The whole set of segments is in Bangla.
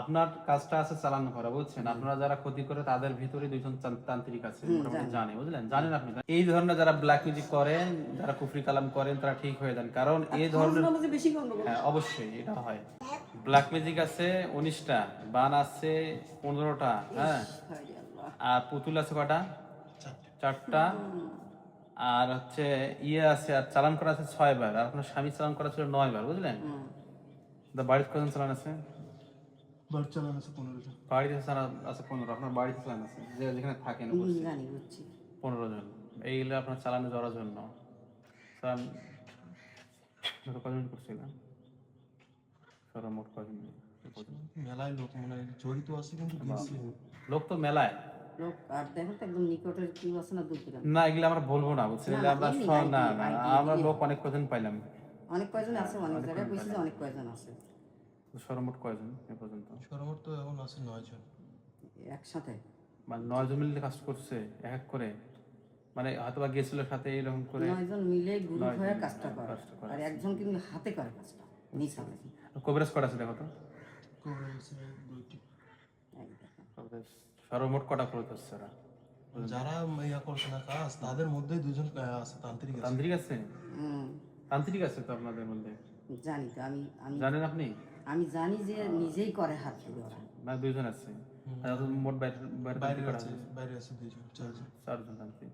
আপনার কাজটা আছে চালান করা, বুঝছেন? আপনারা যারা ক্ষতি করে তাদের ভিতরে দুইজন তান্ত্রিক আছে, মোটামুটি জানে, বুঝলেন? জানেন আপনি? এই ধরনের যারা ব্ল্যাক মিউজিক করেন, যারা কুফরি কালাম করেন, তারা ঠিক হয়ে যান। কারণ এই ধরনের হ্যাঁ, অবশ্যই এটা হয়। ব্ল্যাক মিউজিক আছে 19টা, বান আছে 15টা, হ্যাঁ, আর পুতুল আছে কটা? 4টা। আর হচ্ছে ইয়ে আছে, আর চালান করা আছে 6 বার, আর আপনার স্বামী চালান করা ছিল 9 বার, বুঝলেন? বাড়িতে কজন চালান আছে? বাড়িতে চালান আছে 15। আপনার বাড়িতে চালান আছে যেখানে থাকেন 15 জন। এইগুলো আপনার চালানো যাওয়ার জন্য কজন করছিলেন? মোট কজন? মেলায় লোক মানে জড়িত আছে, কিন্তু লোক তো মেলায় না, এগুলো আমরা বলবো না, বুঝছেন? আমরা আমরা লোক অনেক কজন পাইলাম, অনেক কয়জন আছে, অনেক জায়গায় কইছে যে অনেক কয়জন আছে। সর্বমোট কয়জন এ পর্যন্ত? সর্বমোট তো এখন আছে 9 জন একসাথে, মানে 9 জন মিলে কাজ করছে এক এক করে, মানে হয়তোবা গেছিল সাথে এরকম করে 9 জন মিলে গ্রুপ হয়ে কাজটা করে, আর একজন কিন্তু হাতে করে কাজটা নিজ হাতে। কবিরাজ করা আছে দেখো তো, দুইটি। সর্বমোট কটা করে হচ্ছে ওরা? যারা ইয়া করছে না কাজ, তাদের মধ্যে দুজন আছে তান্ত্রিক আছে। তান্ত্রিক আছে? তান্ত্রিক আছে তো আপনাদের মধ্যে? জানি তো আমি, জানেন আপনি? আমি জানি যে নিজেই করে হাত দিয়ে ওরা। না, দুইজন আছে। মোট বাইরে আছে দুইজন, 4 জন তান্ত্রিক।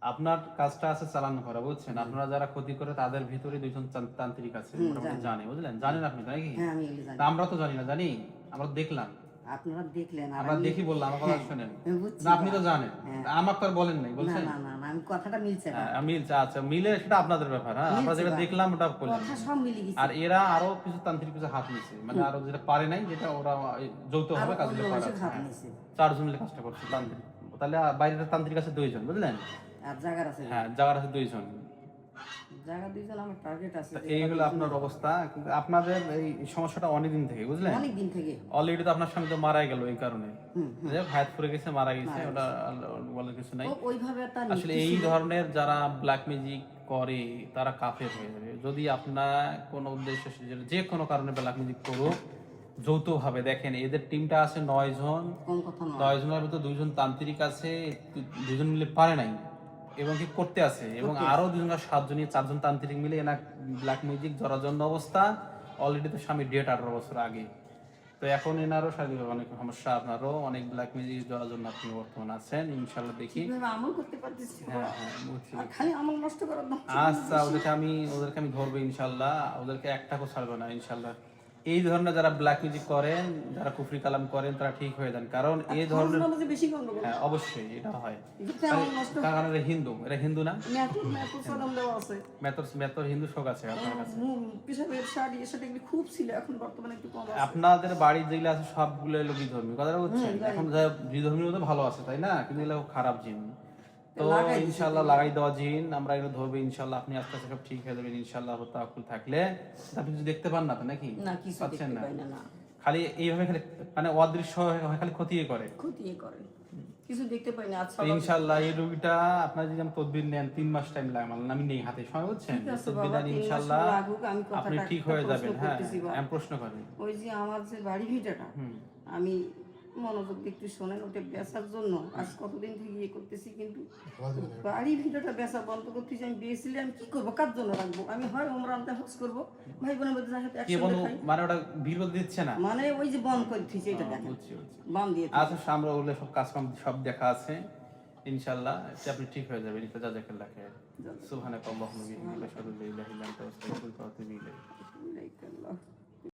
আপনার কাজটা আছে চালান করা, বুঝছেন? আপনারা যারা ক্ষতি করে তাদের ভিতরে দুইজন তান্ত্রিক আছে, মোটামুটি জানে, বুঝলেন? জানেন আপনি, তাই কি? হ্যাঁ, আমি এগুলো জানি। আমরা তো জানি না, জানি আমরা দেখলাম, আপনারা দেখলেন, আর আমরা দেখি বললাম, আমার কথা শুনেন। আপনি তো জানেন, আমার তো আর বলেন নাই, বলছেন? না না না, আমি কথাটা মিলছে না। মিলছে, আচ্ছা মিলে সেটা আপনাদের ব্যাপার। হ্যাঁ, আমরা যেটা দেখলাম ওটা বললাম। কথা সব মিলে গেছে। আর এরা আরো কিছু তান্ত্রিক কিছু হাত নিছে, মানে আরো যেটা পারে নাই, যেটা ওরা যৌথভাবে কাজগুলো করে। 4 জন মিলে কাজটা করছে তান্ত্রিক। তাহলে বাইরের তান্ত্রিক আছে 2 জন, বুঝলেন? আর জায়গার আছে, হ্যাঁ, জায়গার আছে 2 জন। জায়গা 2 জন, আমার টার্গেট আছে। এই হলো আপনার অবস্থা। কিন্তু আপনাদের এই সমস্যাটা অনেকদিন থেকে, বুঝলেন? অনেক দিন থেকে। অলরেডি তো আপনার স্বামী তো মারা গেল এই কারণে, যে হায়াতপুরে গেছে, মারা গেছে, ওটা বলার কিছু নাই। ওইভাবে আসলে এই ধরনের যারা ব্ল্যাক ম্যাজিক করে তারা কাফের হয়ে যাবে। যদি আপনার কোনো উদ্দেশ্য যে কোনো কারণে ব্ল্যাক ম্যাজিক করুক, যৌথভাবে দেখেন, এদের টিমটা আছে 9 জন। 9 জনের ভিতরে 2 জন তান্ত্রিক আছে, 2 জন মিলে পারে নাই এবং কি করতে আছে, এবং আরো 2 জন 7 জন 4 জন তান্ত্রিক মিলে এনা ব্ল্যাক ম্যাজিক জরার জন্য অবস্থা। অলরেডি তো স্বামী ডেট 18 বছর আগে। তো এখন এনারও শারীরিক অনেক সমস্যা, আপনারও অনেক ব্ল্যাক ম্যাজিক জরার জন্য আপনি বর্তমানে আছেন। ইনশাল্লাহ দেখি আমল করতে পারতেছি। হ্যাঁ হ্যাঁ, বুঝছি। খালি আমল নষ্ট করার না। আচ্ছা, ওদেরকে আমি ধরবো ইনশাল্লাহ, ওদেরকে একটাও ছাড়বো না ইনশাল্লাহ। এই ধরনের যারা ব্ল্যাক মিউজিক করেন, যারা কুফরি কালাম করেন, তারা ঠিক হয়ে যান। কারণ এই ধরনের হ্যাঁ, অবশ্যই এটা হয়। কারণ এরা হিন্দু না? মেতর হিন্দু শোক আছে আপনার কাছে? খুব ছিল, এখন বর্তমানে একটু কম আছে। আপনাদের বাড়ির যেগুলো আছে সবগুলো হলো বিধর্মী, কথাটা বুঝছেন? এখন বিধর্মীর মধ্যে ভালো আছে, তাই না? কিন্তু এগুলো খারাপ জিন। তো ইনশাল্লাহ লাগাই দেওয়া জিন, আমরা এগুলো ধরবো ইনশাল্লাহ। আপনি আস্তে আস্তে সব ঠিক হয়ে যাবেন ইনশাল্লাহ। তাওয়াক্কুল থাকলে আপনি কিছু দেখতে পান না তো, নাকি পাচ্ছেন না? খালি এইভাবে খালি মানে অদৃশ্য খালি ক্ষতিই করে, কিছু দেখতে পাই না। আচ্ছা, ইনশাল্লাহ এই রোগীটা আপনার যদি তদবির নেন 3 মাস টাইম লাগে, আমি নেই হাতে সময়, বুঝছেন? তদবির নেন ইনশাল্লাহ আপনি ঠিক হয়ে যাবেন। হ্যাঁ, আমি প্রশ্ন করেন। ওই যে আমার যে বাড়ি ভিটাটা, আমি মনোযোগ একটু শোনেন, ওটা বেচার জন্য আজ কতদিন থেকে ইয়ে করতেছি, কিন্তু বাড়ি ভিটাটা বেচা বন্ধ করতেছি। আমি বেচলে আমি কি করবো, কার জন্য রাখবো? আমি হয় ওমরা আনতে হজ করবো, ভাই বোনের মধ্যে মানে ওটা বিরোধ দিচ্ছে না, মানে ওই যে বন্ধ করে দিচ্ছি, এটা দেখেন বাম দিয়ে। আচ্ছা, আমরা ওগুলো সব কাজ সব দেখা আছে ইনশাল্লাহ। আপনি ঠিক হয়ে যাবেন জাযাকাল্লাহ খাইর। সুবহানাকাল্লাহুম্মা ওয়া বিহামদিকা আশহাদু আল্লা ইলাহা ইল্লা আনতা আস্তাগফিরুকা ওয়া আতুবু ইলাইক।